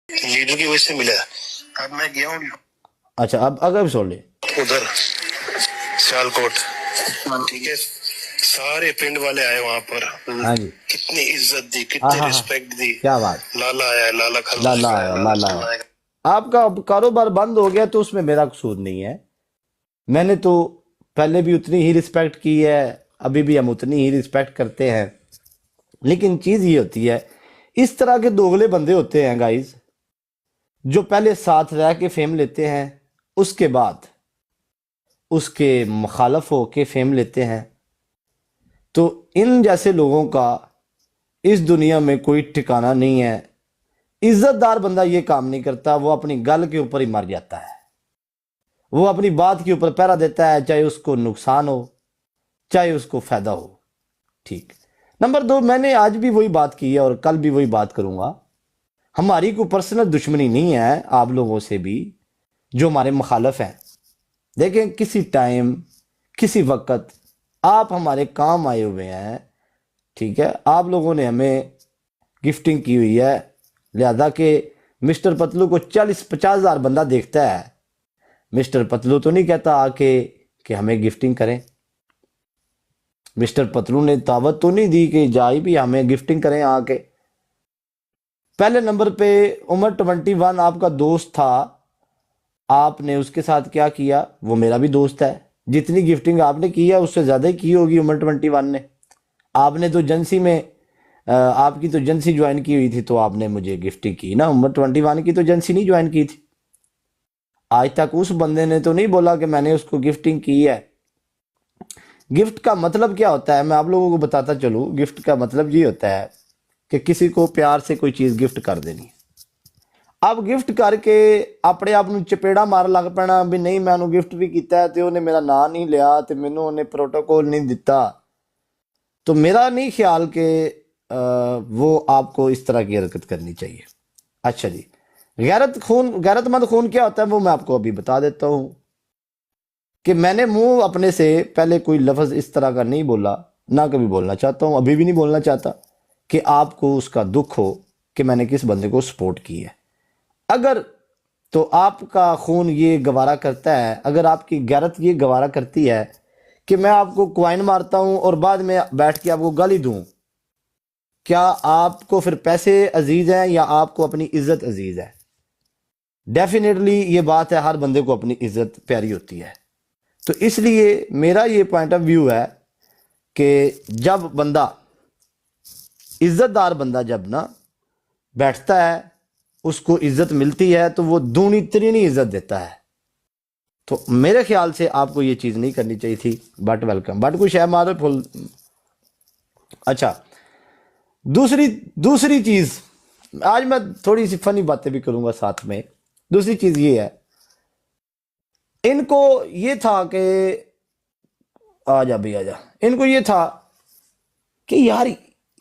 Leader की वजह से मिला। अब मैं गया हूँ। अच्छा, अब अगर सुन ले उधर सियालकोट, ठीक है, सारे पिंड वाले आए वहां पर। हाँ जी, कितनी इज्जत दी, हाँ कितनी हाँ हाँ, रिस्पेक्ट दी। क्या बात, लाला आया, लाला खलनायक लाला आया, आया, लाला लाला आया। खलनायक। आपका अब कारोबार बंद हो गया तो उसमें मेरा कसूर नहीं है। मैंने तो पहले भी उतनी ही रिस्पेक्ट की है, अभी भी हम उतनी ही रिस्पेक्ट करते हैं। लेकिन चीज ये होती है, इस तरह के दोगले बंदे होते हैं गाइस, जो पहले साथ रह के फेम लेते हैं, उसके बाद उसके मुखालफ हो के फेम लेते हैं। तो इन जैसे लोगों का इस दुनिया में कोई ठिकाना नहीं है। इज्जतदार बंदा ये काम नहीं करता, वो अपनी गल के ऊपर ही मर जाता है, वो अपनी बात के ऊपर पहरा देता है, चाहे उसको नुकसान हो चाहे उसको फायदा हो। ठीक। नंबर 2, मैंने आज भी वही बात की है और कल भी वही बात करूंगा। हमारी कोई पर्सनल दुश्मनी नहीं है आप लोगों से भी जो हमारे मुखालफ हैं। देखें, किसी टाइम किसी वक्त आप हमारे काम आए हुए हैं, ठीक है, आप लोगों ने हमें गिफ्टिंग की हुई है, लिहाजा कि मिस्टर पतलू को 40-50 हज़ार बंदा देखता है। मिस्टर पतलू तो नहीं कहता आके कि हमें गिफ्टिंग करें। मिस्टर पतलू ने दावत तो नहीं दी कि जाई भी हमें गिफ्टिंग करें आके। पहले नंबर पे उमर 21 आपका दोस्त था, आपने उसके साथ क्या किया? वो मेरा भी दोस्त है। जितनी गिफ्टिंग आपने की है उससे ज्यादा ही की होगी उमर 21 ने। आपने तो एजेंसी में आपकी तो एजेंसी ज्वाइन की हुई थी तो आपने मुझे गिफ्टिंग की ना। उमर 21 की तो एजेंसी नहीं ज्वाइन की थी। आज तक उस बंदे ने तो नहीं बोला कि मैंने उसको गिफ्टिंग की है। गिफ्ट का मतलब क्या होता है मैं आप लोगों को बताता चलूं। गिफ्ट का मतलब ये होता है कि किसी को प्यार से कोई चीज गिफ्ट कर देनी। अब गिफ्ट करके अपने आप ਨੂੰ ਚਪੇੜਾ ਮਾਰ ਲੱਗ ਪੈਣਾ ਵੀ ਨਹੀਂ ਮੈਂ ਉਹਨੂੰ गिफ्ट भी ਕੀਤਾ ਤੇ ਉਹਨੇ ਮੇਰਾ ਨਾਂ नहीं लिया ਤੇ ਮੈਨੂੰ ਉਹਨੇ प्रोटोकॉल नहीं दिता। तो मेरा नहीं ख्याल कि वो आपको इस तरह की हरकत करनी चाहिए। अच्छा जी, गैरतमंद खून क्या होता है वो मैं आपको अभी बता देता हूं कि मैंने मुंह अपने से पहले कोई लफ्ज इस तरह का नहीं बोला, ना कभी बोलना चाहता हूं, अभी भी नहीं बोलना चाहता कि आपको उसका दुख हो कि मैंने किस बंदे को सपोर्ट की है। अगर तो आपका खून ये गवारा करता है, अगर आपकी गैरत ये गवारा करती है कि मैं आपको क्वाइन मारता हूं और बाद में बैठ के आपको गाली दूं, क्या आपको फिर पैसे अजीज हैं या आपको अपनी इज्जत अजीज है? डेफिनेटली ये बात है, हर बंदे को अपनी इज्जत प्यारी होती है। तो इसलिए मेरा ये पॉइंट ऑफ व्यू है कि जब बंदा इज्जतदार बंदा जब ना बैठता है उसको इज्जत मिलती है तो वो दूनी तिगुनी इज्जत देता है। तो मेरे ख्याल से आपको ये चीज नहीं करनी चाहिए थी। बट वेलकम, बट कुछ है मारो फुल। अच्छा, दूसरी चीज, आज मैं थोड़ी सी फनी बातें भी करूंगा साथ में। दूसरी चीज ये है, इनको ये था कि आजा भाई आजा, इनको ये था कि यार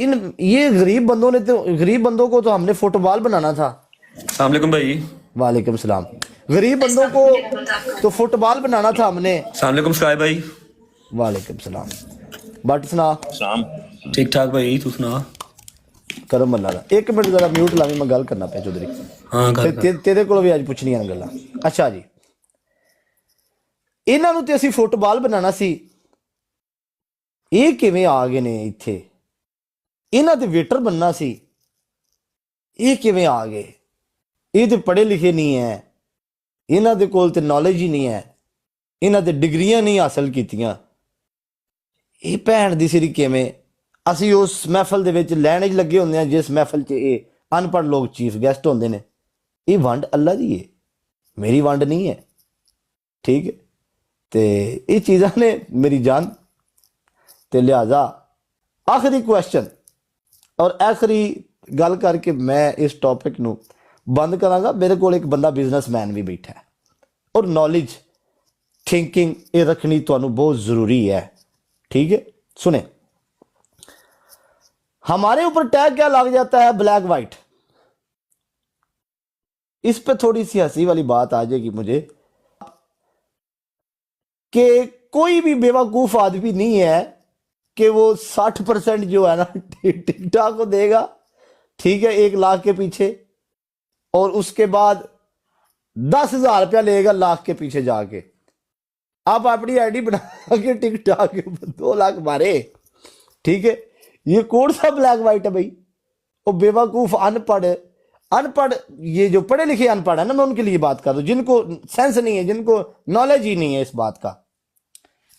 इन ये गरीब बंदों को तो हमने फुटबॉल बनाना था। अस्सलाम वालेकुम भाई। वालेकुम सलाम। गरीब बंदों को तो फुटबॉल बनाना था हमने। अस्सलाम वालेकुम स्काई भाई। वालेकुम सलाम। बट सुना शाम ठीक ठाक भाई, तू सुना? करम अल्लाह दा। एक मिनट जरा म्यूट ला, मैं गल करना पे चौधरी। हाँ कर तेरे को भी आज पुछनियां गल्लां। अच्छा जी, ਇਹਨਾਂ ਨੂੰ ਤੇ ਅਸੀਂ ਫੁੱਟਬਾਲ ਬਣਾਉਣਾ ਸੀ, ਇਹ ਕਿਵੇਂ ਆ ਗਏ ਨੇ ਇੱਥੇ? ਇਹਨਾਂ ਦੇ ਵੇਟਰ बनना ਸੀ, ਇਹ ਕਿਵੇਂ ਆ ਗਏ? ਇਹ ਤੇ ਪੜ੍ਹੇ ਲਿਖੇ ਨਹੀਂ ਹੈ, ਇਹਨਾਂ ਦੇ ਕੋਲ ਤੇ ਨੌਲੇਜ ਹੀ ਨਹੀਂ ਹੈ, ਇਹਨਾਂ ਦੇ ਡਿਗਰੀਆਂ ਨਹੀਂ ਹਾਸਲ ਕੀਤੀਆਂ। ਇਹ ਭੈਣ ਦੀ ਸਿਰੀ ਕਿਵੇਂ? ਅਸੀਂ ਉਸ ਮਹਿਫਲ ਦੇ ਵਿੱਚ ਲੈਣ 'ਚ ਲੱਗੇ ਹੁੰਦੇ ਹਾਂ ਜਿਸ ਮਹਿਫਲ 'ਚ ਇਹ ਅਨਪੜ੍ਹ ਲੋਕ ਚੀਫ ਗੈਸਟ ਹੁੰਦੇ ਨੇ। ਇਹ ਵੰਡ ਅੱਲਾ ਦੀ ਹੈ, ਮੇਰੀ ਵੰਡ ਨਹੀਂ ਹੈ। ਠੀਕ ਹੈ, ਤੇ ਇਹ ਚੀਜ਼ਾਂ ਨੇ ਮੇਰੀ ਜਾਨ। ਤੇ ਲਿਹਾਜ਼ਾ ਆਖਰੀ ਕੁਐਸਚਨ ਔਰ ਆਖਰੀ ਗੱਲ ਕਰਕੇ ਮੈਂ ਇਸ ਟੌਪਿਕ ਨੂੰ ਬੰਦ ਕਰਾਂਗਾ। ਮੇਰੇ ਕੋਲ ਇੱਕ ਬੰਦਾ ਬਿਜ਼ਨਸਮੈਨ ਵੀ ਬੈਠਾ ਹੈ और नॉलेज थिंकिंग ये रखनी तो बहुत जरूरी है। ठीक है, सुने, हमारे ऊपर टैग क्या लग जाता है? Black white. इस पे थोड़ी सी हंसी वाली बात आ जाएगी मुझे कि कोई भी बेवकूफ आदमी नहीं है कि वो 60% जो है ना टिकटॉक को देगा, ठीक है, 1 लाख के पीछे, और उसके बाद 10,000 रुपया लेगा लाख के पीछे जाके। आप अपनी आईडी बना के टिकटॉक के ऊपर 2 लाख मारे, ठीक है। ये कौन सा ब्लैक व्हाइट है भाई? वो बेवकूफ अनपढ़ अनपढ़, ये जो पढ़े लिखे अनपढ़ है ना, मैं उनके लिए बात कर रहा हूं, जिनको सेंस नहीं है, जिनको नॉलेज ही नहीं है इस बात का।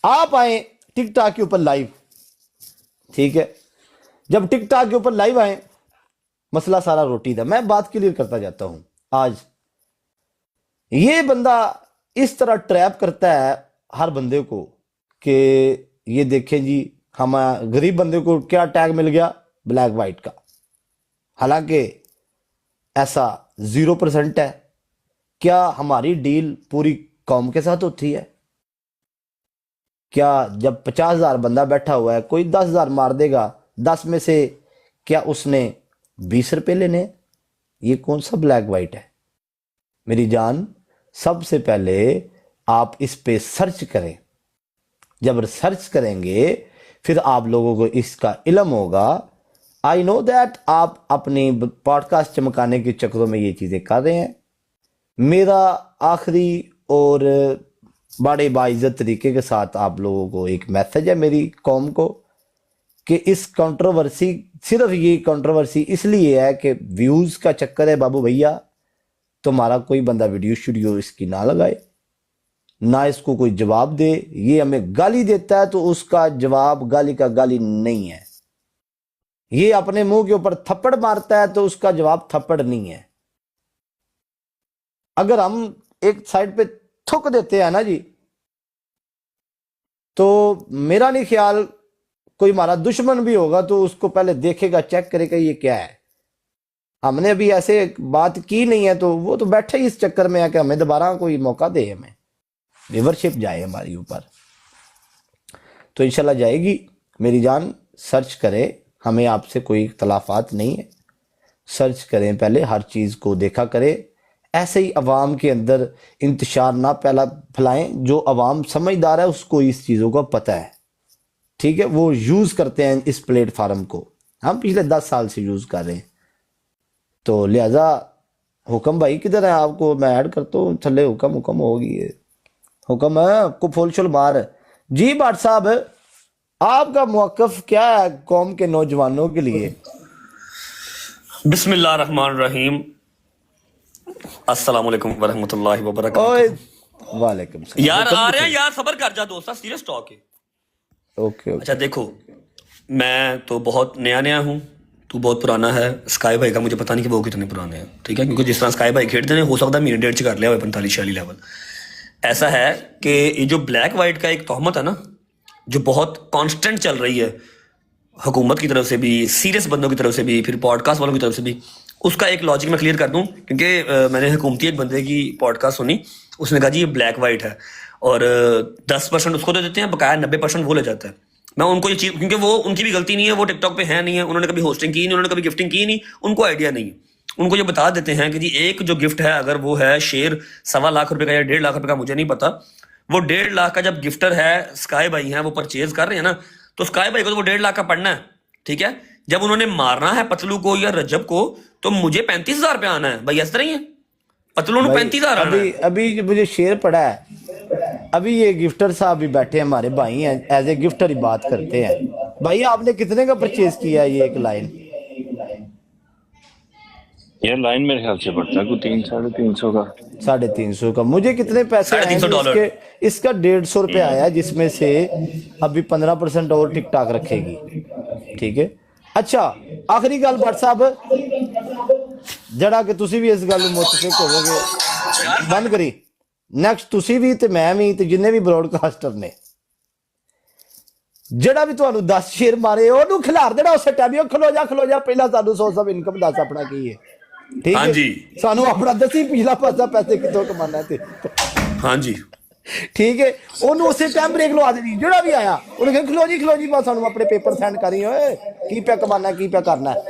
आप आए टिकटॉक के ऊपर लाइव, ठीक है। जब टिकटॉक के ऊपर लाइव आए, मसला सारा रोटी था। मैं बात क्लियर करता जाता हूं। आज ये बंदा इस तरह ट्रैप करता है हर बंदे को कि ये देखें जी, हम गरीब बंदे को क्या टैग मिल गया, ब्लैक व्हाइट का। हालांकि ऐसा 0% है। क्या हमारी डील पूरी कौम के साथ होती है? क्या जब 50,000 बंदा बैठा हुआ है, कोई 10,000 मार देगा, 10 में से क्या उसने 20 रुपए लेने? ये कौन सा ब्लैक व्हाइट है मेरी जान? सबसे पहले आप इस पे सर्च करें। जब सर्च करेंगे फिर आप लोगों को इसका इल्म होगा। आई नो दैट आप अपनी पॉडकास्ट चमकाने के चक्करों में ये चीजें कर रहे हैं। मेरा आखिरी और बड़े बाइज्जत तरीके के साथ आप लोगों को एक मैसेज है मेरी कौम को, कि इस कंट्रोवर्सी, सिर्फ ये कंट्रोवर्सी इसलिए है कि व्यूज का चक्कर है बाबू भैया। तुम्हारा कोई बंदा वीडियो स्टूडियो इसकी ना लगाए, ना इसको कोई जवाब दे। ये हमें गाली देता है तो उसका जवाब गाली का गाली नहीं है। ये अपने मुंह के ऊपर थप्पड़ मारता है तो उसका जवाब थप्पड़ नहीं है। अगर हम एक साइड पे थूक देते हैं ना जी, तो मेरा नहीं ख्याल कोई हमारा दुश्मन भी होगा तो उसको पहले देखेगा, चेक करेगा ये क्या है। हमने अभी ऐसे बात की नहीं है तो वो तो बैठे ही इस चक्कर में है कि हमें दोबारा कोई मौका दे, हमें रिवरशिप जाए हमारी ऊपर। तो इंशाल्लाह जाएगी मेरी जान। सर्च करें, हमें आपसे कोई इख्तलाफात नहीं है। सर्च करें, पहले हर चीज़ को देखा करें। ऐसे ही अवाम के अंदर इंतशार ना पहला फैलाएं। जो अवाम समझदार है उसको इस चीज़ों का पता है, ठीक है। वो यूज़ करते हैं इस प्लेटफार्म को, हम पिछले 10 साल से यूज़ कर रहे हैं। तो लिहाजा हुक्म भाई किधर है? आपको मैं ऐड करता हूँ थले। हुक्म होगी, हुक्म है आपको फुल शुल मार जी। भट्ट साहब, आपका मौक़िफ़ क्या है कौम के नौजवानों के लिए? बिस्मिल्लाहिर्रहमानिर्रहीम। अस्सलाम वालेकुम वरहमतुल्लाहि वबरकातुहू। वालेकुम सलाम। यार आ रहे हैं यार, सबर कर जा दोस्त, सीरियस टॉक है। ओके। अच्छा देखो, मैं तो बहुत नया हूँ, तू बहुत पुराना है। स्काई भाई का मुझे पता नहीं कि वो कितने पुराने हैं, ठीक है, क्योंकि जिस तरह स्काई भाई खेलते हैं हो सकता है मेरे 1.5 कर लिया हो 45-46 लेवल। ऐसा है कि ये जो ब्लैक वाइट का एक तोहमत है ना, जो बहुत कांस्टेंट चल रही है हुकूमत की तरफ से भी, सीरियस बंदों की तरफ से भी, फिर पॉडकास्ट वालों की तरफ से भी, उसका एक लॉजिक मैं क्लियर कर दूं। क्योंकि मैंने हुकूमती एक बंदे की पॉडकास्ट सुनी, उसने कहा जी ये ब्लैक वाइट है और 10% उसको दे देते हैं, बकाया 90% वो ले जाता है। मैं उनको ये चीज, क्योंकि वो उनकी भी गलती नहीं है, वो टिकटॉक पे है नहीं है, उन्होंने कभी होस्टिंग की नहीं, उन्होंने कभी गिफ्टिंग की नहीं, उनको आइडिया नहीं है। उनको ये बता देते हैं कि जी एक जो गिफ्ट है, अगर वो है शेर 1.25 लाख रुपए का या 1.5 लाख रुपए का, मुझे नहीं पता, वो 1.5 लाख का जब गिफ्टर है, स्काई भाई है, वो परचेज कर रहे हैं ना, तो स्काई भाई को तो वो 1.5 लाख का पड़ना है, ठीक है। जब उन्होंने मारना है पतलू को या रजब को, तो मुझे 35,000 रुपया आना है भाई, इस तरह ही है। पतलू ने 35,000 आना है। अभी मुझे शेर पड़ा है। अभी ये गिफ्टर साहब भी बैठे हैं, हमारे भाई हैं, एज ए गिफ्टर ही बात करते हैं। भाई आपने कितने का परचेज किया ये एक लाइन? यार लाइन मेरे ख्याल से पड़ता है कोई 300-350 का। 350 का। मुझे कितने पैसे आए इसके? इसका 150 रुपये आया, जिसमें से अभी 15% और टिकटॉक रखेगी, ठीक है। अच्छा आखिरी गल भट्ट साहब, जड़ा कि तुसी भी इस गल ਨੂੰ ਮੁਤਫਿਕ ਹੋਵੋਗੇ, ਬੰਦ ਕਰੀ। ਨੈਕਸਟ ਤੁਸੀਂ ਵੀ ਤੇ ਮੈਂ ਵੀ ਤੇ ਜਿੰਨੇ ਵੀ ਬ੍ਰੌਡਕਾਸਟਰ ਨੇ, ਜਿਹੜਾ ਵੀ ਤੁਹਾਨੂੰ 10 ਸ਼ੇਰ ਮਾਰੇ ਉਹਨੂੰ ਖਿਲਾਰ ਦੇਣਾ ਉਸੇ ਟਾਈਮ ਹੀ। ਖਲੋ ਜਾ ਪਹਿਲਾਂ ਸਾਨੂੰ ਸੋਰਸ ਆਫ ਇਨਕਮ ਦੱਸ ਆਪਣਾ ਕੀ ਹੈ, ਠੀਕ ਹੈ ਜੀ। ਸਾਨੂੰ ਆਪਣਾ ਦੱਸੀ ਪਿਛਲਾ ਪਾਸਾ ਪੈਸੇ ਕਿੱਥੋਂ ਕਮਾਣਾ ਤੇ। ਹਾਂਜੀ ठीक है। ਉਹਨੂੰ ਉਸੇ ਟਾਈਮ ਬ੍ਰੇਕ ਲਵਾ ਦੇਣੀ। ਜਿਹੜਾ ਵੀ ਆਇਆ ਉਹਨੇ ਕਿਹਾ ਖਲੋ ਜੀ ਬਸ ਸਾਨੂੰ ਆਪਣੇ ਪੇपर ਸੈਂਡ ਕਰੀ, ਓਏ ਕੀ ਪਿਆ ਕਮਾना, ਕੀ ਪਿਆ करना है।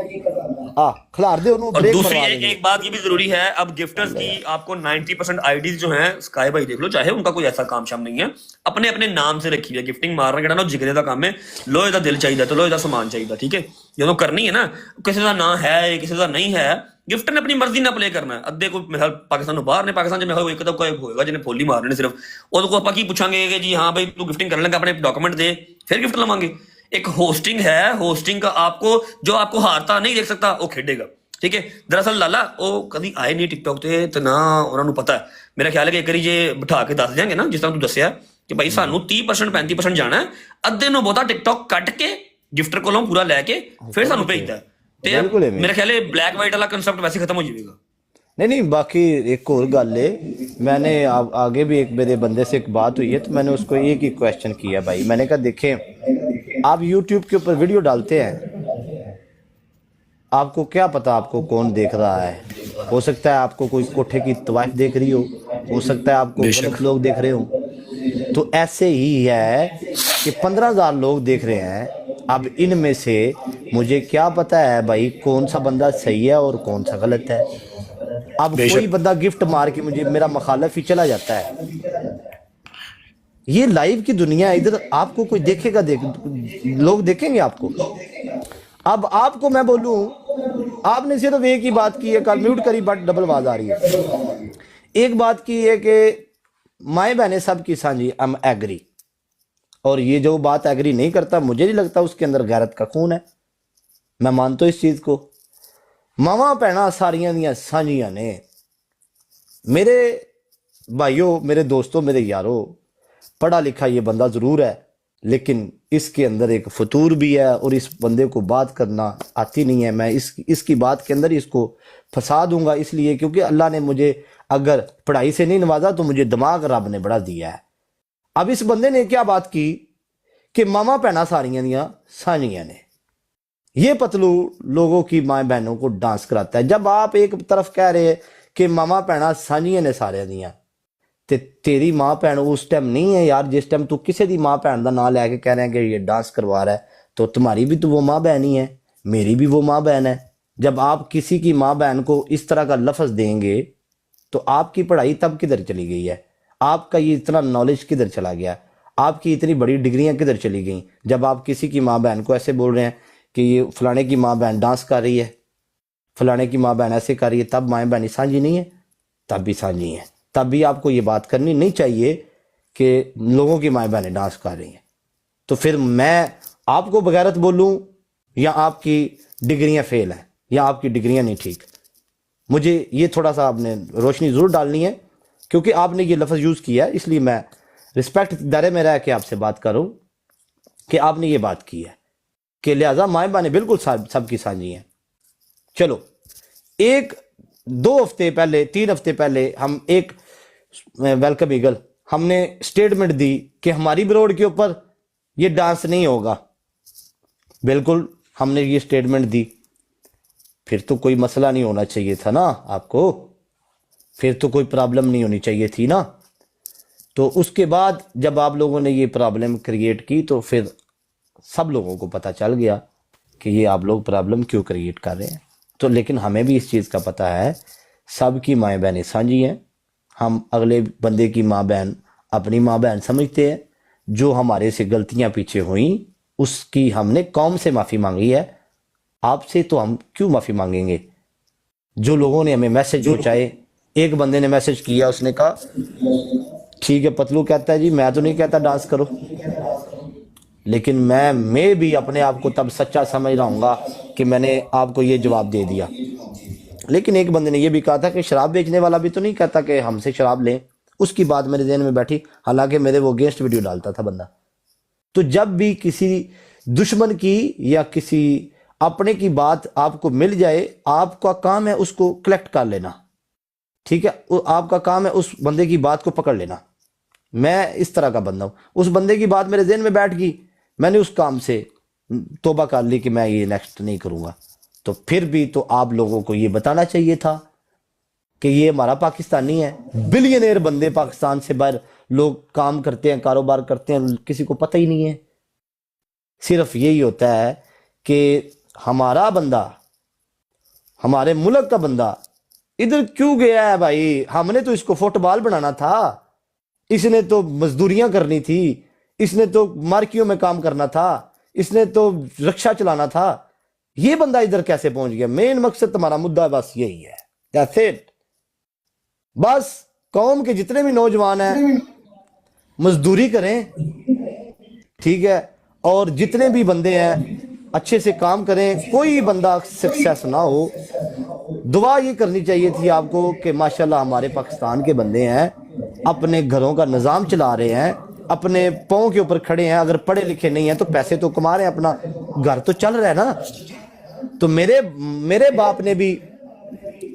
खिलार दे उन्होंने। और दूसरी एक बात ये भी जरूरी है, अब गिफ्टर्स की आपको 90% आईडीज जो हैं, स्काई भाई देख लो, चाहे उनका कोई ऐसा काम शाम नहीं है, अपने अपने नाम से रखी है। गिफ्टिंग मारना कहना जिगरे का काम है, लोहे का दिल चाहिए तो लोहे का सामान चाहिए, ठीक है। जो करनी है ना, किसी का ना है किसी का नहीं है, गिफ्टर ने अपनी मर्जी ना प्ले करना है। ਅੱਧੇ ਕੋਈ ਮਿਸਾਲ ਪਾਕਿਸਤਾਨ ਤੋਂ ਬਾਹਰ ਨੇ, ਪਾਕਿਸਤਾਨ 'ਚ ਮੈਂ ਇੱਕ ਤਾਂ ਕੋਈ ਹੋਏਗਾ ਜਿਹਨੇ ਫੁੱਲ ਹੀ ਮਾਰਨੇ ਨੇ ਸਿਰਫ, ਉਹਦੇ ਕੋਲ ਆਪਾਂ ਕੀ ਪੁੱਛਾਂਗੇ ਕਿ ਜੀ ਹਾਂ ਭਾਈ ਤੂੰ गिफ्टिंग ਕਰਨ ਲੱਗਾ ਆਪਣੇ डॉक्यूमेंट दे, फिर गिफ्ट लवांगे। एक होस्टिंग है, होस्टिंग का आपको जो आपको हारता नहीं देख सकता वो खेडेगा, ठीक है। दरअसल लाला वो कभी आए नहीं टिकटॉक ਤੇ ਤੇ ਨਾ ਉਹਨਾਂ ਨੂੰ ਪਤਾ ਹੈ। ਮੇਰਾ ਖਿਆਲ ਹੈ ਕਿ ਇੱਕ ਵਾਰੀ ਜੇ ਬਿਠਾ ਕੇ ਦੱਸ ਦਿਆਂਗੇ ਨਾ, ਜਿਸ ਤਰ੍ਹਾਂ ਤੂੰ ਦੱਸਿਆ ਕਿ ਭਾਈ ਸਾਨੂੰ 30% 35% ਜਾਣਾ ਹੈ, ਅੱਧੇ ਨੂੰ ਬਹੁਤਾ ਟਿਕਟੌਕ ਕੱਟ ਕੇ ਗਿਫਟਰ ਕੋਲੋਂ ਪੂਰਾ ਲੈ ਕੇ ਫਿਰ ਸਾਨੂੰ ਭੇਜਦਾ ਹੈ। ਤੇ ਮੇਰਾ ਖਿਆਲ ਹੈ ਬਲੈਕ ਵਾਈਟ ਵਾਲਾ ਕਨਸੈਪਟ ਵੈਸੇ ਖਤਮ हो जाएगा। नहीं, बाकी एक और गल है, मैंने आगे भी एक मेरे बंदे से एक बात हुई है, तो मैंने उसको एक ही क्वेश्चन किया भाई। मैंने कहा देखें, आप यूट्यूब के ऊपर वीडियो डालते हैं, आपको क्या पता आपको कौन देख रहा है। हो सकता है आपको कोई कोठे की तवाइफ देख रही हो सकता है आपको गलत लोग देख रहे हो। तो ऐसे ही है कि 15,000 लोग देख रहे हैं, अब इनमें से मुझे क्या पता है भाई कौन सा बंदा सही है और कौन सा गलत है। अब कोई बंदा गिफ्ट मार के मुझे मेरा मुखालिफ ही चला जाता है। ये लाइव की दुनिया है, इधर आपको कोई देखेगा, लोग देखेंगे आपको। अब आपको मैं बोलूं, आपने सिर्फ एक ही बात की है, कल म्यूट करी बट डबल आवाज आ रही है। एक बात की है कि माए बहने सब की साझी, हम एग्री, और ये जो बात एग्री नहीं करता, मुझे नहीं लगता उसके अंदर गैरत का खून है। मैं मानता हूं इस चीज को। मावा भैणा सारियां दियां साझियां ने। मेरे भाइयों, मेरे दोस्तों, मेरे यारों, पढ़ा लिखा ये बंदा जरूर है, लेकिन इसके अंदर एक फतूर भी है, और इस बंदे को बात करना आती नहीं है। मैं इसकी बात के अंदर इसको फंसा दूंगा, इसलिए क्योंकि अल्लाह ने मुझे अगर पढ़ाई से नहीं नवाजा तो मुझे दिमाग रब ने बड़ा दिया है। अब इस बंदे ने क्या बात की कि मामा भैणा सारियां दियां साझियां ने, ये पतलू लोगों की माए बहनों को डांस कराता है। जब आप एक तरफ कह रहे कि मामा भैणा साझियां ने सारे दियां, ते तेरी मां भैन उस टाइम नहीं है यार, जिस टाइम तू किसी दी मां भैन का नाम लैके कह रहे हैं कि ये डांस करवा रहा है, तो तुम्हारी भी तो वो माँ बहन ही है, मेरी भी वो माँ बहन है। जब आप किसी की माँ बहन को इस तरह का लफ्ज देंगे तो आपकी पढ़ाई तब किधर चली गई है, आपका ये इतना नॉलेज किधर चला गया, आपकी इतनी बड़ी डिग्रियां किधर चली गई, जब आप किसी की माँ बहन को ऐसे बोल रहे हैं कि ये फलाने की माँ बहन डांस कर रही है, फलाने की माँ बहन ऐसे कर रही है, तब माँ बहन साझी नहीं है, तब भी साझी है। तब भी आपको ये बात करनी नहीं चाहिए कि लोगों की माँ बहनें डांस कर रही हैं। तो फिर मैं आपको बगैरत बोलूं, या आपकी डिग्रियां फेल हैं, या आपकी डिग्रियां नहीं ठीक। मुझे ये थोड़ा सा आपने रोशनी ज़रूर डालनी है, क्योंकि आपने ये लफ्ज़ यूज़ किया है, इसलिए मैं रिस्पेक्ट दायरे में रह के आपसे बात करूं कि आपने ये बात की है कि लिहाजा माए बहनें बिल्कुल सबकी साझी हैं। चलो, 1-2 हफ्ते पहले, 3 हफ्ते पहले हम एक वेलकम ईगल हमने स्टेटमेंट दी कि हमारी ब्रोड के ऊपर ये डांस नहीं होगा। बिल्कुल हमने ये स्टेटमेंट दी, फिर तो कोई मसला नहीं होना चाहिए था ना आपको, फिर तो कोई प्रॉब्लम नहीं होनी चाहिए थी ना। तो उसके बाद जब आप लोगों ने ये प्रॉब्लम क्रिएट की तो फिर सब लोगों को पता चल गया कि ये आप लोग प्रॉब्लम क्यों क्रिएट कर रहे हैं। तो लेकिन हमें भी इस चीज़ का पता है, सबकी माँ बहनें साझी हैं। हम अगले बंदे की माँ बहन अपनी माँ बहन समझते हैं। जो हमारे से गलतियां पीछे हुई उसकी हमने कौम से माफ़ी मांगी है, आपसे तो हम क्यों माफ़ी मांगेंगे। जो लोगों ने हमें मैसेज पहुँचाए, एक बंदे ने मैसेज किया, उसने कहा ठीक है पतलू कहता है जी, मैं तो नहीं कहता डांस करो, लेकिन मैं भी अपने आप को तब सच्चा समझ रहा हूँगा कि मैंने आपको ये जवाब दे दिया। लेकिन एक बंदे ने ये भी कहा था कि शराब बेचने वाला भी तो नहीं कहता कि हमसे शराब लें। उसकी बात मेरे ध्यान में बैठी, हालांकि मेरे वो अगेंस्ट वीडियो डालता था बंदा। तो जब भी किसी दुश्मन की या किसी अपने की बात आपको मिल जाए, आपका काम है उसको कलेक्ट कर लेना, ठीक है। आपका काम है उस बंदे की बात को पकड़ लेना। मैं इस तरह का बंदा हूँ। उस बंदे की बात मेरे ज़हन में बैठ गई, मैंने उस काम से तौबा कर ली कि मैं ये नेक्स्ट नहीं करूँगा। तो फिर भी तो आप लोगों को ये बताना चाहिए था कि ये हमारा पाकिस्तानी है। बिलियनेयर बंदे पाकिस्तान से बाहर लोग काम करते हैं, कारोबार करते हैं, किसी को पता ही नहीं है। सिर्फ यही होता है कि हमारा बंदा, हमारे मुल्क का बंदा इधर क्यों गया है भाई। हमने तो इसको फुटबॉल बनाना था, इसने तो मजदूरियां करनी थी, इसने तो मार्कियों में काम करना था, इसने तो रिक्शा चलाना था। ये बंदा इधर कैसे पहुंच गया? मेन मकसद तुम्हारा मुद्दा बस यही है, दैट्स इट। बस कौम के जितने भी नौजवान हैं मजदूरी करें, ठीक है, और जितने भी बंदे हैं अच्छे से काम करें, कोई बंदा सक्सेस ना हो। दुआ ये करनी चाहिए थी आपको कि माशाल्लाह हमारे पाकिस्तान के बंदे हैं, अपने घरों का निज़ाम चला रहे हैं, अपने पाँव के ऊपर खड़े हैं, अगर पढ़े लिखे नहीं हैं तो पैसे तो कमा रहे हैं, अपना घर तो चल रहा है ना। तो मेरे बाप ने भी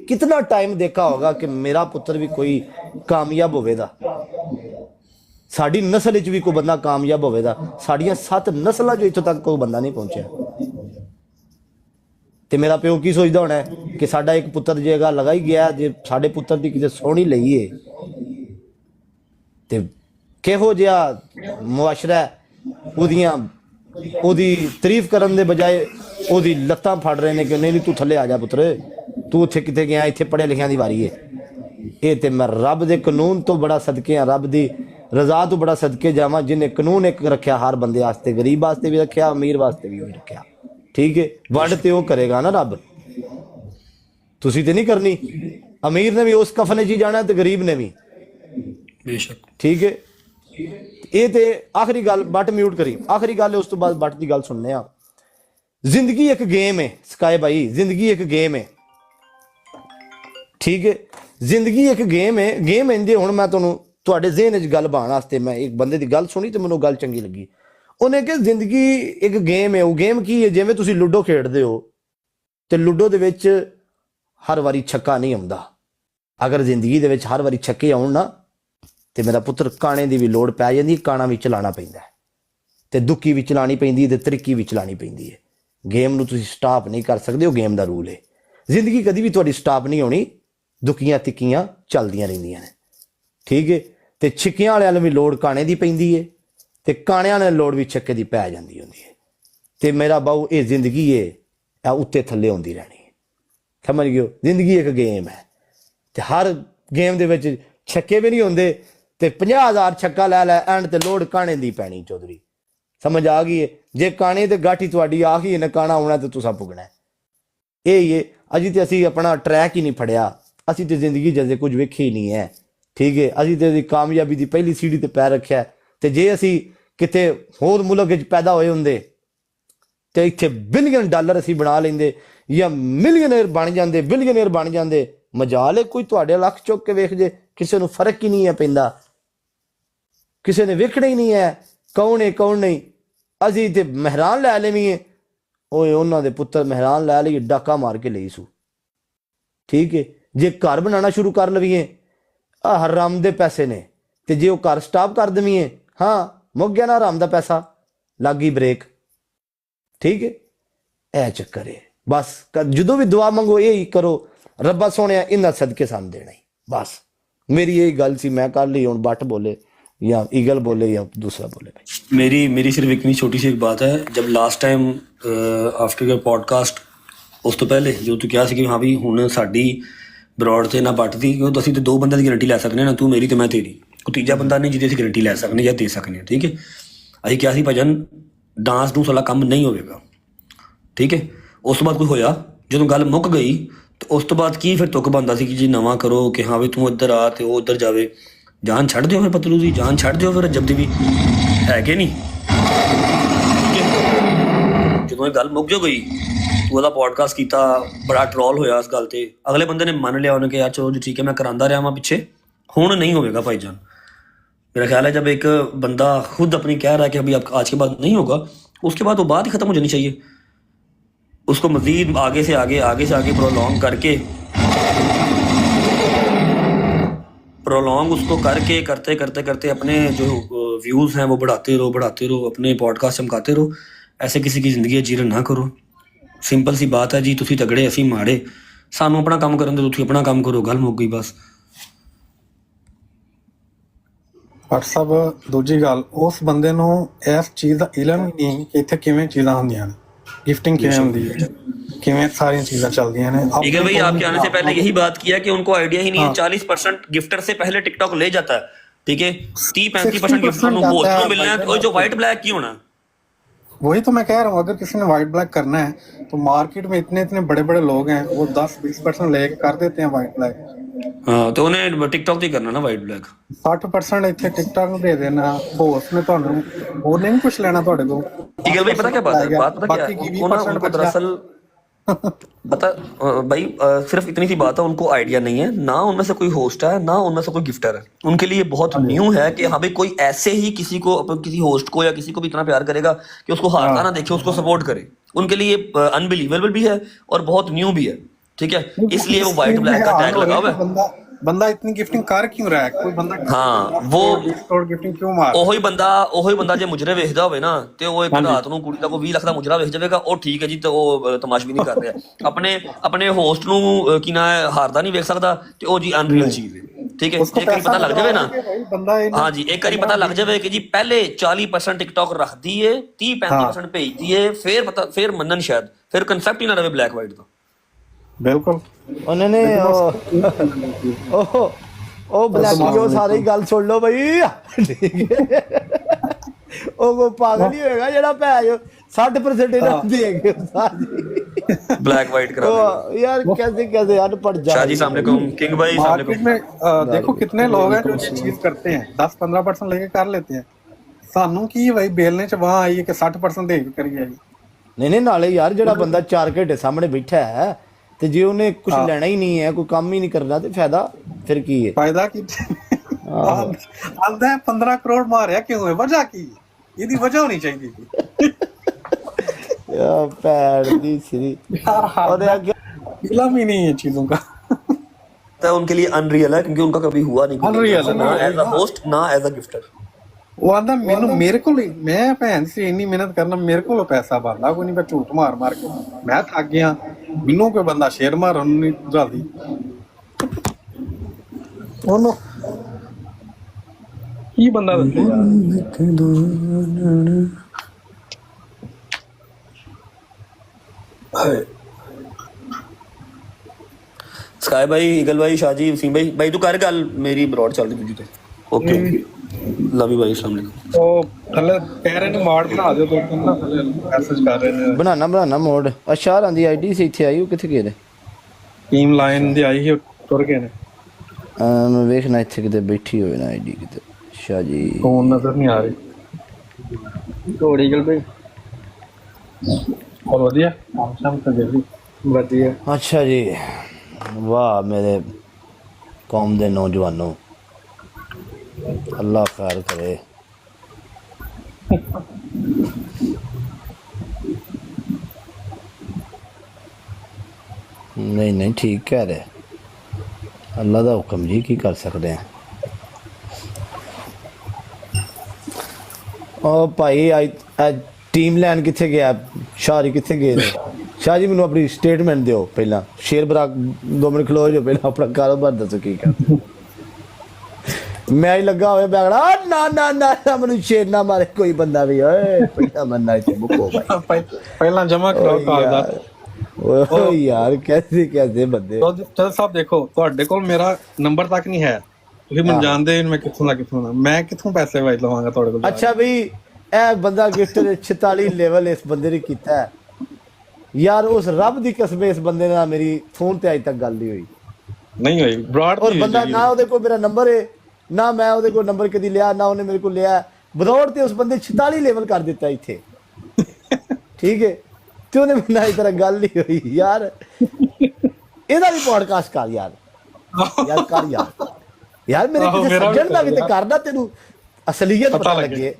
कितना टाइम देखा होगा कि मेरा पुत्र भी कोई कामयाब होवेगा, साड़ी नस्ल च भी कोई बंदा कामयाब होवेगा। साड़ियां 7 नस्ल जो इत्थों तक कोई बंदा नहीं पहुंचा। ते मेरा प्यो की सोचदा होना है कि साडा एक पुत्र जे गा लगा ही गया, जे साडे पुत्र दी किते सोहनी लईए ते किहो जिहा मुआशरा ओदियां ओदी तारीफ करन दे बजाय ओदी लत्तां फड़ रहे ने कि नहीं तू थल्ले आ जा पुत्र, तू उत्थे किते गया, इत्थे पढ़े लिखियां दी वारी है। ये ते मैं रब दे कानून तो बड़ा सदके हां, रब दी रजा तो बड़ा सदके जावां जिन्हें कानून एक रखा हर बंदे वास्ते, गरीब वास्ते भी रखा, अमीर वास्ते भी रखा, ठीक है। वंड ते वो करेगा ना रब, तुसी ते नहीं करनी। अमीर ने भी उस कफन च जाना ते गरीब ने भी, बेशक, ठीक है। ये ते आखिरी गल, बट म्यूट करी, आखिरी गल है, उस तो बाद बट की गल सुनने आ। जिंदगी एक गेम है स्काई भाई, जिंदगी एक गेम है, ठीक है। जिंदगी एक गेम है, गेम इंजे हुण मैं तुहाडे ज़हन च गल पाउण वास्ते मैं एक बंदे की गल सुनी तो मैनूं गल चंगी लगी। उन्हें कि जिंदगी एक गेम है। वो गेम की है? जिवें तुसीं लूडो खेडदे हो ते लूडो दे विच हर वारी छक्का नहीं आउंदा। अगर जिंदगी दे विच हर वारी छक्के आउण ना ते मेरा पुत्र काणे दी भी लोड़ पै जांदी, काणा भी चलाना पैंदा है ते दुक्की भी चलानी पैंदी है ते त्रिक्की भी चलानी पैंदी है। गेम नूं तुसीं स्टाप नहीं कर सकदे, वो गेम दा रूल है। जिंदगी कदी भी तुहाडी स्टाप नहीं होनी, दुक्कियां तिक्कियां चलदियां रहिंदियां ने, ठीक है। ते छिक्कियां वालियां नूं भी लोड़ काणे दी पैंदी है ते काणियां ने लोड़ भी छक्के दी पै जांदी हुंदी है। ते मेरा बाऊ ये जिंदगी है उत्ते थल्ले होंदी रहनी है, समझ गए? जिंदगी एक गेम है ते हर गेम दे विच छक्के भी नहीं होंदे ते 50,000 छक्का लै लै एंड ते लोड़ काणे दी पैनी। चौधरी समझ आ गई है? जे काणे ते गाठी तुहाडी आ गई ने काणा आउणा ते तुसां पुगना है। ये अजी ते असीं अपना ट्रैक ही नहीं फड़िया, असीं ते जिंदगी जैसे कुछ वेखे ही नहीं है, ठीक है। असीं ते कामयाबी दी पहली सीढ़ी ते पैर रखिया ते जे असीं किते होर मुल्क विच पैदा होए हुंदे ते इत्थे बिलियन डॉलर असीं बना लैंदे या मिलियनर बन जांदे, बिलियनर बन जांदे। मजाल है कोई तुहाडे लख चुक के वेख जे, किसी नूं फर्क ही नहीं है पैंदा, किसी ने वेखना ही नहीं है कौन है कौन नहीं। असीं ते मेहरान लै लेवीए, ओए उन्हां दे पुत्तर मेहरान लै लईए डाका मार के लई सू, ठीक है। जे घर बनाना शुरू कर लवीए हराम दे पैसे ने ते जे वो घर स्टाप कर देवीए, हाँ मुक गया ना हराम दा पैसा, लग गई ब्रेक, ठीक है। ए चक्कर है बस। जो भी दुआ मंगो यही करो, रब्बा सोने इन्ना सदके सानू देना ही बस। मेरी यही गल सी, मैं कर ली। हुण बट बोले या ईगल बोले या दूसरा बोले भाई। मेरी सिर्फ इतनी छोटी सी एक बात है। जब last time after your podcast उस तो पहले जो तू कहा सी कि हाँ भी हुण साडी बरौड़ ते ना बट दी, क्योंकि ਅਸੀਂ ਤੇ ਦੋ ਬੰਦਿਆਂ ਦੀ ਗਾਰੰਟੀ ਲੈ ਸਕਨੇ ਨਾ, ਤੂੰ ਮੇਰੀ ਤੇ ਮੈਂ ਤੇਰੀ, ਕੋਈ ਤੀਜਾ ਬੰਦਾ ਨਹੀਂ ਜਿਹਦੀ ਅਸੀਂ ਗਾਰੰਟੀ ਲੈ ਸਕਨੇ ਜਾਂ ਦੇ ਸਕਨੇ, ਠੀਕ ਹੈ। ਅਸੀਂ ਕਿਹਾ ਸੀ ਭਜਨ ਡਾਂਸ ਨੂੰ ਸਾਲਾ ਕੰਮ ਨਹੀਂ ਹੋਵੇਗਾ, ਠੀਕ ਹੈ। ਉਸ ਤੋਂ ਬਾਅਦ ਕੋਈ ਹੋਇਆ, ਜਦੋਂ ਗੱਲ ਮੁੱਕ ਗਈ ਤੇ ਉਸ ਤੋਂ ਬਾਅਦ ਕੀ ਫਿਰ ਤੁਕ ਬੰਦਾ ਸੀ ਕਿ ਜੀ ਨਵਾਂ ਕਰੋ ਕਿ ਹਾਂ ਵੀ ਤੂੰ ਇੱਧਰ ਆ ਤੇ ਉਹ ਉੱਧਰ ਜਾਵੇ। ਜਾਨ ਛੱਡ ਦਿਓ ਫਿਰ ਪਤਲੂ ਦੀ, ਜਾਨ ਛੱਡ ਦਿਓ ਫਿਰ ਜਬਦੀ ਵੀ ਹੈ ਕਿ ਨਹੀਂ, ਠੀਕ ਹੈ। ਜਦੋਂ ਇਹ ਗੱਲ ਮੁੱਕ ਜੋ ਗਈ ਉਹਦਾ ਪੋਡਕਾਸਟ ਕੀਤਾ, ਬੜਾ ਟਰੋਲ ਹੋਇਆ ਇਸ ਗੱਲ ਤੇ। ਅਗਲੇ ਬੰਦੇ ਨੇ ਮੰਨ ਲਿਆ, ਉਹਨੇ ਕਿਹਾ ਚਲੋ ਜੀ ਠੀਕ ਹੈ ਮੈਂ ਕਰਾਂਦਾ ਰਿਹਾ ਵਾਂ ਪਿੱਛੇ, ਹੁਣ नहीं होगा भाईजान। मेरा ख्याल है जब एक बंदा खुद अपनी कह रहा है कि अभी अब आज के बाद नहीं होगा, उसके बाद वो बात ही खत्म हो जानी चाहिए। उसको मजीद आगे से आगे प्रोलॉन्ग उसको करके करते अपने जो व्यूज़ हैं वो बढ़ाते रहो, अपने पॉडकास्ट चमकाते रहो। ऐसे किसी की ज़िंदगी जीरण ना करो। सिंपल सी बात है जी, तुसी तगड़े असी माड़े, सानू अपना काम करन दो, तुसी अपना काम करो, गल मुक गई बस। WhatsApp ਦੂਜੀ ਗੱਲ, ਉਸ ਬੰਦੇ ਨੂੰ ਇਸ ਚੀਜ਼ ਦਾ ਇਲਮ ਹੀ ਨਹੀਂ ਕਿ ਇੱਥੇ ਕਿਵੇਂ ਚੀਜ਼ਾਂ ਹੁੰਦੀਆਂ ਨੇ, गिफ्टिंग किਵੇਂ ਹੁੰਦੀ है, किਵੇਂ ਸਾਰੀਆਂ ਚੀਜ਼ਾਂ ਚੱਲਦੀਆਂ ਨੇ। इगल भाई आपके आने से पहले यही बात किया कि उनको आइडिया ही नहीं है। 40% गिफ्टर से पहले टिकटॉक ले जाता है, ठीक है। 30-35% गिफ्टर को मिलना है। और जो व्हाइट ब्लैक की होना वही तो मैं कह रहा हूँ, अगर किसी ने व्हाइट ब्लैक करना है तो मार्केट में इतने इतने बड़े बड़े लोग हैं, वो 10-20% लेके कर देते हैं व्हाइट ब्लैक। हाँ तो उन्हें टिकटॉक ਤੇ ਕਰਨਾ ਨਾ ਵਾਈਟ ਬਲੈਕ 60% ਇੱਥੇ ਟਿਕਟੌਕ ਨੂੰ ਦੇ ਦੇਣਾ, ਹੋਸ ਨੇ ਤੁਹਾਨੂੰ ਹੋਰ ਨਹੀਂ ਕੁਝ ਲੈਣਾ ਤੁਹਾਡੇ ਕੋਲ। ईगल भाई पता क्या बात है, बात पता क्या बाकी की है उनको ना 20% उनको बचा। दरअसल बता भाई सिर्फ इतनी सी बात है, उनको आइडिया नहीं है ना उनमें से कोई होस्ट है ना उनमें से कोई गिफ्टर है। उनके लिए बहुत न्यू है कि हाँ भाई कोई ऐसे ही किसी को किसी होस्ट को या किसी को भी इतना प्यार करेगा कि उसको हारता ना देखे, उसको सपोर्ट करे। उनके लिए अनबिलीवेबल भी है और बहुत न्यू भी है, ठीक है, इसलिए वो व्हाइट ब्लैक का टैग लगा हुआ है। बंदा इतनी गिफ्टिंग कर क्यों रहा है, कोई बंदा हाँ वो गिफ्टिंग क्यों मार। ਉਹੀ ਬੰਦਾ ਜੇ ਮੁਜਰੇ ਵੇਖਦਾ ਹੋਵੇ ਨਾ ਤੇ ਉਹ ਇੱਕ ਰਾਤ ਨੂੰ ਕੁੜੀ ਦਾ ਕੋਈ 20 ਲੱਖ ਦਾ ਮੁਜਰਾ ਵੇਖ ਜਾਵੇਗਾ, ਉਹ ਠੀਕ ਹੈ ਜੀ, ਤੇ ਉਹ ਤਮਾਸ਼ਬੀ ਨਹੀਂ ਕਰ ਰਿਹਾ। ਆਪਣੇ ਹੋਸਟ ਨੂੰ ਕੀ ਨਾ ਹਾਰਦਾ ਨਹੀਂ ਵੇਖ ਸਕਦਾ, ਤੇ ਉਹ ਜੀ ਅਨਰੀਅਲ ਚੀਜ਼ ਹੈ, ਠੀਕ ਹੈ। ਇੱਕ ਵਾਰੀ ਪਤਾ ਲੱਗ ਜਾਵੇ ਨਾ, ਹਾਂ ਜੀ, ਇੱਕ ਵਾਰੀ ਪਤਾ ਲੱਗ ਜਾਵੇ ਕਿ ਜੀ ਪਹਿਲੇ 40% ਟਿਕਟੌਕ ਰੱਖਦੀ ਏ, 30-35% ਭੇਜਦੀ ਏ, ਫਿਰ ਮੰਨਣ ਸ਼ਾਇਦ, ਫਿਰ ਕਨਸੈਪਟ ਹੀ ਨਾ ਰਵੇ ਬਲੈਕ ਵਾਈਟ ਦਾ। ਬਿਲਕੁਲ उन्होंने ओ ब्लैक की सारी गल सुन लो भाई, ठीक है। वो पागल ही होएगा जेड़ा भैन 60% इन्हां देंगे ब्लैक वाइट करा यार, कैसे अनपढ़ जा। शाह जी अस्सलाम वालेकुम, किंग भाई अस्सलाम वालेकुम। में देखो कितने लोग हैं जो ये चीज करते हैं, 10-15% लेके कर लेते हैं। सानू की भाई बेलने च वहां आई है कि 60% दे के करिए। नहीं नाले यार, जेड़ा बंदा 4 घंटे सामने बैठा है ਤੇ ਜੇ ਉਹਨੇ ਕੁਝ ਲੈਣਾ ਹੀ ਨਹੀਂ ਹੈ, ਕੋਈ ਕੰਮ ਹੀ ਨਹੀਂ ਕਰਨਾ, ਤੇ ਫਾਇਦਾ ਫਿਰ ਕੀ ਹੈ? ਫਾਇਦਾ ਕੀ ਆਂਦਾ 15 ਕਰੋੜ ਮਾਰਿਆ ਕਿਉਂ ਹੈ, ਵਜ੍ਹਾ ਕੀ, ਇਹਦੀ ਵਜ੍ਹਾ ਹੋਣੀ ਚਾਹੀਦੀ ਸੀ ਯਾਰ ਪੈਰ ਦੀ ਸਰੀ ਉਹਦੇ ਅੱਗੇ इलम ही नहीं है चीजों का। तो उनके लिए अनरियल है क्योंकि उनका कभी हुआ नहीं, Unreal है, ना एज अ होस्ट ना एज अ गिफ्टर। वो आंदा मेरे को मैं भैन से इन्नी मेहनत करना, मेरे को पैसा बनदा कोई नहीं, मैं झूठ मार के मैं थक गया। मैनू कोई बंदा शेर मारन नहीं जल्दी ओनो की बंदा दसे यार। स्काई भाई, ईगल भाई, शाहजी, वसीम भाई तू कर गल, मेरी ब्रॉड चल रही तुझी ते। ओके लव यू भाई, अस्सलाम वालेकुम। तो थल्ले कह रहे ने मोड बना दियो, तो तुम ना थल्ले मैसेज कर रहे ने बनाना मोड। अच्छा आंदी आईडी से इथे आई, किथे गए ने? टीम लाइन दी आई है, तुर गए ने। मैं देखना इथे किते बैठी होवे ना आईडी किते। अच्छा जी, फोन नजर नहीं आ रही। तो ईगल भाई और बढ़िया शाम तक जल्दी बढ़िया। अच्छा जी, वाह मेरे कौम दे नौजवानों, अल्लाह खैर करे। नहीं ठीक कह रहे, अल्लाह दा हुक्म जी, की कर सकते हैं। ओ भाई आज टीम लैन किथे गया, शाहरी किथे गए ने? शाह जी मैनू अपनी स्टेटमेंट दिओ पहला, शेर बराक 2 मिनट खलो जो पहला अपना कारोबार दसो की करते। मैं ही लगा हुआ बैगड़ा, ना मैनू शेर ना मारे कोई बंदा भी, ओए पहला मन्ना इथे मुको भाई, पहला जमा करो कागजात। ओ यार कैसे बंदे। तो चल साहब देखो, ਤੁਹਾਡੇ ਕੋਲ ਮੇਰਾ ਨੰਬਰ ਤੱਕ ਨਹੀਂ ਹੈ, ਤੁਸੀਂ ਮੈਨੂੰ ਜਾਣਦੇ ਹੋ, ਮੈਂ ਕਿੱਥੋਂ ਦਾ ਮੈਂ ਕਿੱਥੋਂ ਪੈਸੇ ਵਾਈ ਲਵਾਂਗਾ ਤੁਹਾਡੇ ਕੋਲ। अच्छा भाई ਇਹ ਬੰਦਾ ਗਿਫਟ 46 ਲੈਵਲ ਇਸ ਬੰਦੇ ਨੇ ਕੀਤਾ ਹੈ यार, उस रब दी कसम इस बंदे नाल मेरी फोन ते अज तक गल नहीं हुई, नहीं हुई ब्रॉड। और बंदा ना ਉਹਦੇ ਕੋਲ मेरा नंबर है, ना मैं ਉਹਦੇ ਕੋਲ नंबर कदी लिया, ना ਉਹਨੇ ਮੇਰੇ ਕੋਲ लिया। बदौड़ ते उस बंदे 46 लेवल कर दिता इथे, ठीक है, ते ਉਹਨੇ ਮੇਰੇ ਨਾਲ इस तरह गल नहीं हुई यार। ਇਹਦਾ ਵੀ ਪੋਡਕਾਸਟ ਕਰ यार कर यार मेरे किसी सज्जन ਦਾ भी ते करना, तेनू असलियत पता लगे।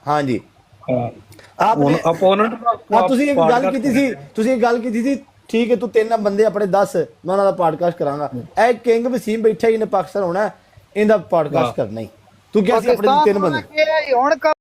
हाँ जी, आपने ਤੁਸੀਂ ਇੱਕ ਗੱਲ ਕੀਤੀ ਸੀ, ਠੀਕ ਹੈ, ਤੂੰ 3 ਬੰਦੇ ਆਪਣੇ 10 ਮੈਂ ਉਹਨਾਂ ਦਾ ਪੋਡਕਾਸਟ ਕਰਾਂਗਾ। ਇਹ ਕਿੰਗ ਵਸੀਮ ਬੈਠਾ ਹੀ ਨੇ ਪਾਕਿਸਤਾਨ ਹੋਣਾ, ਇਹਦਾ ਪੋਡਕਾਸਟ ਕਰਨਾ ਹੀ। ਤੂੰ ਕਿਹਾ ਸੀ ਆਪਣੇ 3 ਬੰਦੇ